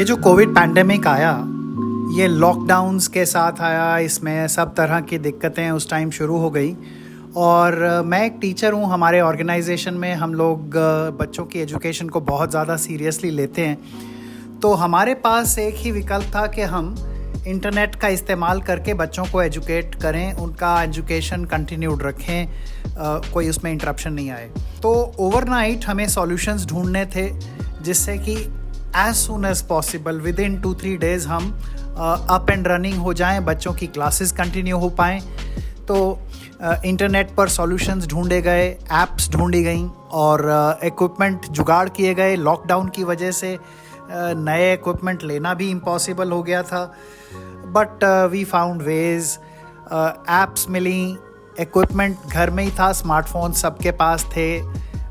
ये जो Covid pandemic आया, ये लॉकडाउन्स के साथ आया, इसमें सब तरह की दिक्कतें उस टाइम शुरू हो गई। और मैं एक टीचर हूँ। हमारे ऑर्गेनाइजेशन में हम लोग बच्चों की एजुकेशन को बहुत ज़्यादा सीरियसली लेते हैं। तो हमारे पास एक ही विकल्प था कि हम इंटरनेट का इस्तेमाल करके बच्चों को एजुकेट करें, उनका एजुकेशन कंटिन्यूड रखें, कोई उसमें इंटरप्शन नहीं आए। तो ओवरनाइट हमें सॉल्यूशंस ढूंढने थे जिससे कि as soon as possible within 2-3 days हम अप एंड रनिंग हो जाएं, बच्चों की क्लासेस कंटिन्यू हो पाएँ। तो इंटरनेट पर सॉल्यूशंस ढूंढे गए, ऐप्स ढूंढी गई और इक्विपमेंट जुगाड़ किए गए। लॉकडाउन की वजह से नए इक्विपमेंट लेना भी इम्पॉसिबल हो गया था, but we found ways. Apps मिली, इक्विपमेंट घर में ही था, स्मार्टफोन सबके पास थे,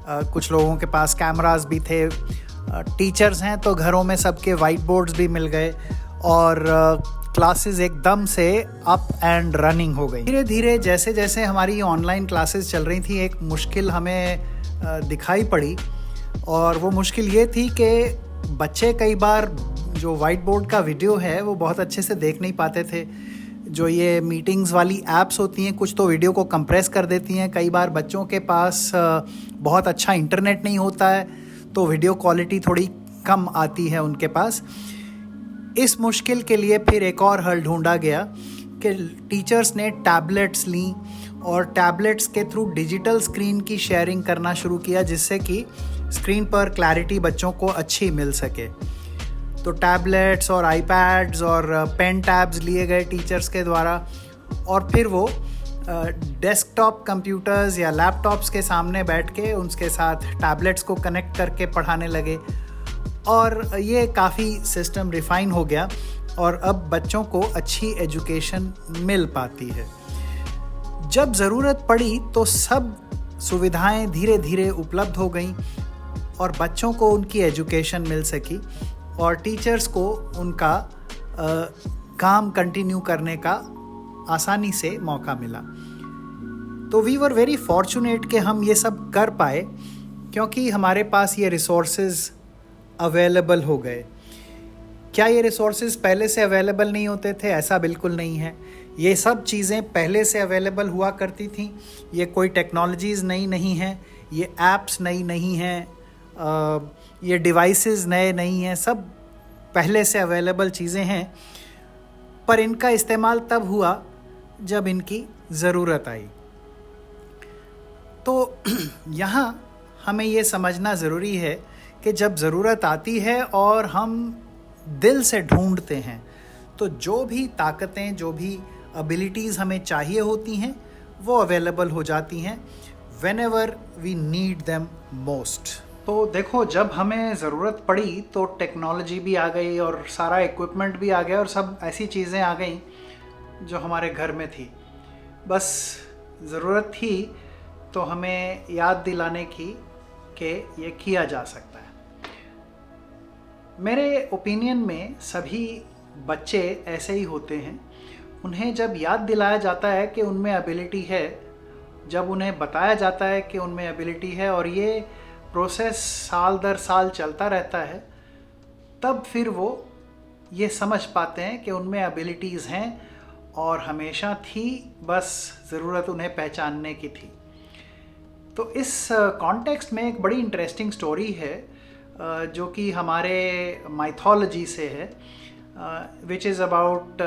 कुछ लोगों के पास कैमरास भी थे। टीचर्स हैं तो घरों में सबके वाइट बोर्ड्स भी मिल गए और क्लासेस एकदम से अप एंड रनिंग हो गई। धीरे धीरे जैसे जैसे हमारी ऑनलाइन क्लासेस चल रही थी, एक मुश्किल हमें दिखाई पड़ी। और वो मुश्किल ये थी कि बच्चे कई बार जो वाइट बोर्ड का वीडियो है वो बहुत अच्छे से देख नहीं पाते थे। जो ये मीटिंग्स वाली ऐप्स होती हैं, कुछ तो वीडियो को कंप्रेस कर देती हैं। कई बार बच्चों के पास बहुत अच्छा इंटरनेट नहीं होता है, तो वीडियो क्वालिटी थोड़ी कम आती है उनके पास। इस मुश्किल के लिए फिर एक और हल ढूंढा गया कि टीचर्स ने टैबलेट्स ली और टैबलेट्स के थ्रू डिजिटल स्क्रीन की शेयरिंग करना शुरू किया, जिससे कि स्क्रीन पर क्लैरिटी बच्चों को अच्छी मिल सके। तो टैबलेट्स और आईपैड्स और पेन टैब्स लिए गए टीचर्स के द्वारा, और फिर वो डेस्कटॉप कंप्यूटर्स या लैपटॉप्स के सामने बैठ के उनके साथ टैबलेट्स को कनेक्ट करके पढ़ाने लगे। और ये काफ़ी सिस्टम रिफाइन हो गया और अब बच्चों को अच्छी एजुकेशन मिल पाती है। जब ज़रूरत पड़ी तो सब सुविधाएं धीरे धीरे उपलब्ध हो गईं और बच्चों को उनकी एजुकेशन मिल सकी और टीचर्स को उनका काम कंटिन्यू करने का आसानी से मौका मिला। तो वी वर वेरी फॉर्चुनेट कि हम ये सब कर पाए, क्योंकि हमारे पास ये रिसोर्सेज अवेलेबल हो गए। क्या ये रिसोर्सेज पहले से अवेलेबल नहीं होते थे? ऐसा बिल्कुल नहीं है। ये सब चीज़ें पहले से अवेलेबल हुआ करती थी। ये कोई टेक्नोलॉजीज़ नई नहीं हैं, ये ऐप्स नई नहीं हैं, ये डिवाइसेस नए नहीं हैं, सब पहले से अवेलेबल चीज़ें हैं। पर इनका इस्तेमाल तब हुआ जब इनकी ज़रूरत आई। तो यहाँ हमें ये समझना ज़रूरी है कि जब ज़रूरत आती है और हम दिल से ढूंढते हैं, तो जो भी ताकतें, जो भी एबिलिटीज़ हमें चाहिए होती हैं, वो अवेलेबल हो जाती हैं whenever we need them most। तो देखो, जब हमें ज़रूरत पड़ी तो टेक्नोलॉजी भी आ गई और सारा इक्विपमेंट भी आ गया और सब ऐसी चीज़ें आ गई जो हमारे घर में थी। बस ज़रूरत थी तो हमें याद दिलाने की कि ये किया जा सकता है। मेरे ओपिनियन में सभी बच्चे ऐसे ही होते हैं। उन्हें जब याद दिलाया जाता है कि उनमें एबिलिटी है, जब उन्हें बताया जाता है कि उनमें एबिलिटी है और ये प्रोसेस साल दर साल चलता रहता है, तब फिर वो ये समझ पाते हैं कि उनमें एबिलिटीज़ हैं और हमेशा थी, बस ज़रूरत उन्हें पहचानने की थी। तो इस कॉन्टेक्स्ट में एक बड़ी इंटरेस्टिंग स्टोरी है जो कि हमारे माइथोलॉजी से है, which is about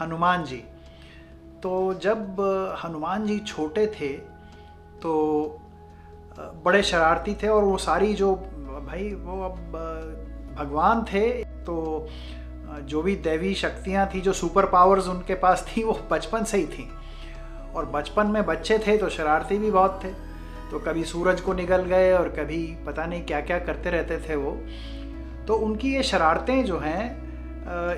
Hanuman ji. तो जब हनुमान जी छोटे थे तो बड़े शरारती थे और वो सारी जो वो अब भगवान थे, तो जो भी दैवी शक्तियाँ थी, जो सुपर पावर्स उनके पास थी, वो बचपन से ही थी। और बचपन में बच्चे थे तो शरारती भी बहुत थे, तो कभी सूरज को निगल गए और कभी पता नहीं क्या क्या करते रहते थे वो। तो उनकी ये शरारतें जो हैं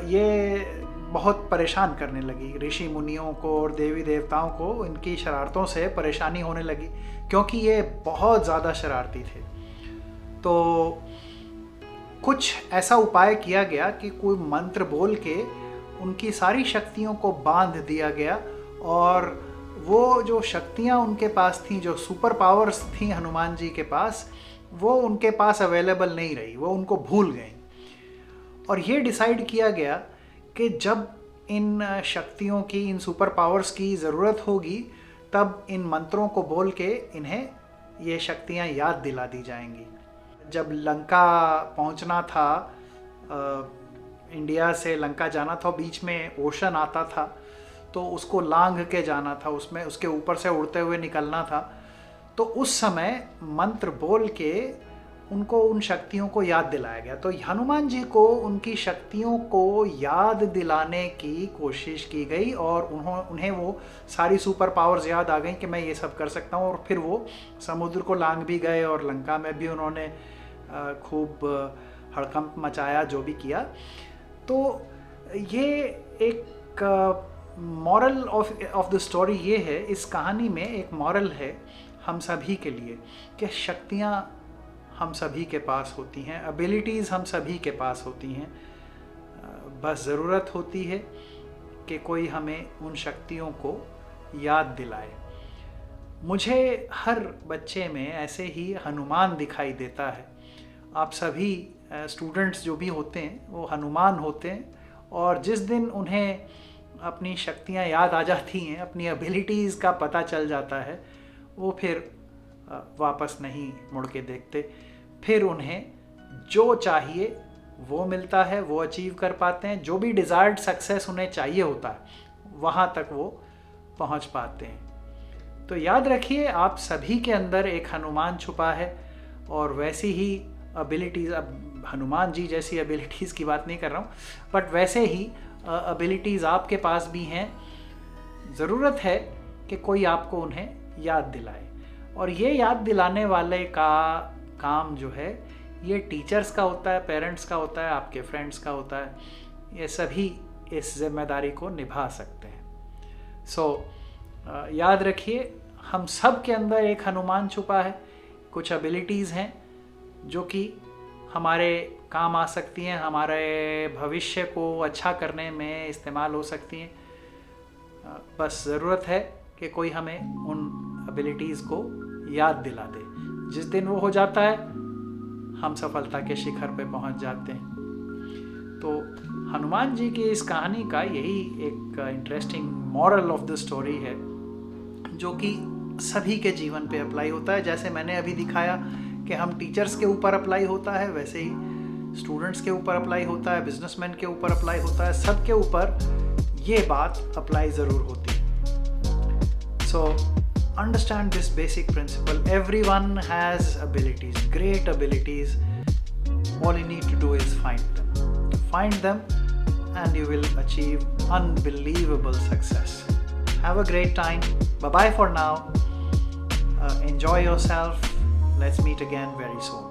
ये बहुत परेशान करने लगी ऋषि मुनियों को और देवी देवताओं को। इनकी शरारतों से परेशानी होने लगी क्योंकि ये बहुत ज़्यादा शरारती थे। तो कुछ ऐसा उपाय किया गया कि कोई मंत्र बोल के उनकी सारी शक्तियों को बांध दिया गया और वो जो शक्तियाँ उनके पास थीं, जो सुपर पावर्स थीं हनुमान जी के पास, वो उनके पास अवेलेबल नहीं रही, वो उनको भूल गई। और ये डिसाइड किया गया कि जब इन शक्तियों की, इन सुपर पावर्स की ज़रूरत होगी तब इन मंत्रों को बोल के इन्हें ये शक्तियाँ याद दिला दी जाएंगी। जब लंका पहुंचना था, इंडिया से लंका जाना था, बीच में ओशन आता था तो उसको लांघ के जाना था, उसमें उसके ऊपर से उड़ते हुए निकलना था। तो उस समय मंत्र बोल के उनको उन शक्तियों को याद दिलाया गया। तो हनुमान जी को उनकी शक्तियों को याद दिलाने की कोशिश की गई और उन्हें वो सारी सुपर पावर्स याद आ गई कि मैं ये सब कर सकता हूँ। और फिर वो समुद्र को लांघ भी गए और लंका में भी उन्होंने खूब हड़कंप मचाया, जो भी किया। तो ये एक मॉरल ऑफ द स्टोरी ये है, इस कहानी में एक मॉरल है हम सभी के लिए कि शक्तियाँ हम सभी के पास होती हैं, एबिलिटीज़ हम सभी के पास होती हैं। बस ज़रूरत होती है कि कोई हमें उन शक्तियों को याद दिलाए। मुझे हर बच्चे में ऐसे ही हनुमान दिखाई देता है। आप सभी स्टूडेंट्स जो भी होते हैं वो हनुमान होते हैं, और जिस दिन उन्हें अपनी शक्तियाँ याद आ जाती हैं, अपनी एबिलिटीज़ का पता चल जाता है, वो फिर वापस नहीं मुड़ के देखते। फिर उन्हें जो चाहिए वो मिलता है, वो अचीव कर पाते हैं। जो भी डिज़ायर्ड सक्सेस उन्हें चाहिए होता है वहाँ तक वो पहुँच पाते हैं। तो याद रखिए, आप सभी के अंदर एक हनुमान छुपा है, और वैसी ही एबिलिटीज़, अब हनुमान जी जैसी एबिलिटीज़ की बात नहीं कर रहा हूँ, बट वैसे ही एबिलिटीज़ आपके पास भी हैं। ज़रूरत है कि कोई आपको उन्हें याद दिलाए, और ये याद दिलाने वाले का काम जो है ये टीचर्स का होता है, पेरेंट्स का होता है, आपके फ्रेंड्स का होता है। ये सभी इस जिम्मेदारी को निभा सकते हैं। सो याद रखिए, हम सब के अंदर एक हनुमान छुपा है। कुछ एबिलिटीज़ हैं जो कि हमारे काम आ सकती हैं, हमारे भविष्य को अच्छा करने में इस्तेमाल हो सकती हैं। बस ज़रूरत है कि कोई हमें उन एबिलिटीज़ को याद दिला दे। जिस दिन वो हो जाता है, हम सफलता के शिखर पे पहुंच जाते हैं। तो हनुमान जी की इस कहानी का यही एक interesting moral of the story है, जो कि सभी के जीवन पे अप्लाई होता है। जैसे मैंने अभी दिखाया कि हम टीचर्स के ऊपर अप्लाई होता है, वैसे ही स्टूडेंट्स के ऊपर अप्लाई होता है, बिजनेसमैन के ऊपर अप्लाई होता है, सबके ऊपर ये बात अप्लाई ज़रूर होती है। सो understand this basic principle. Everyone has abilities, great abilities. All you need to do is find them and you will achieve unbelievable success. Have a great time. Bye bye for now. Enjoy yourself. Let's meet again very soon.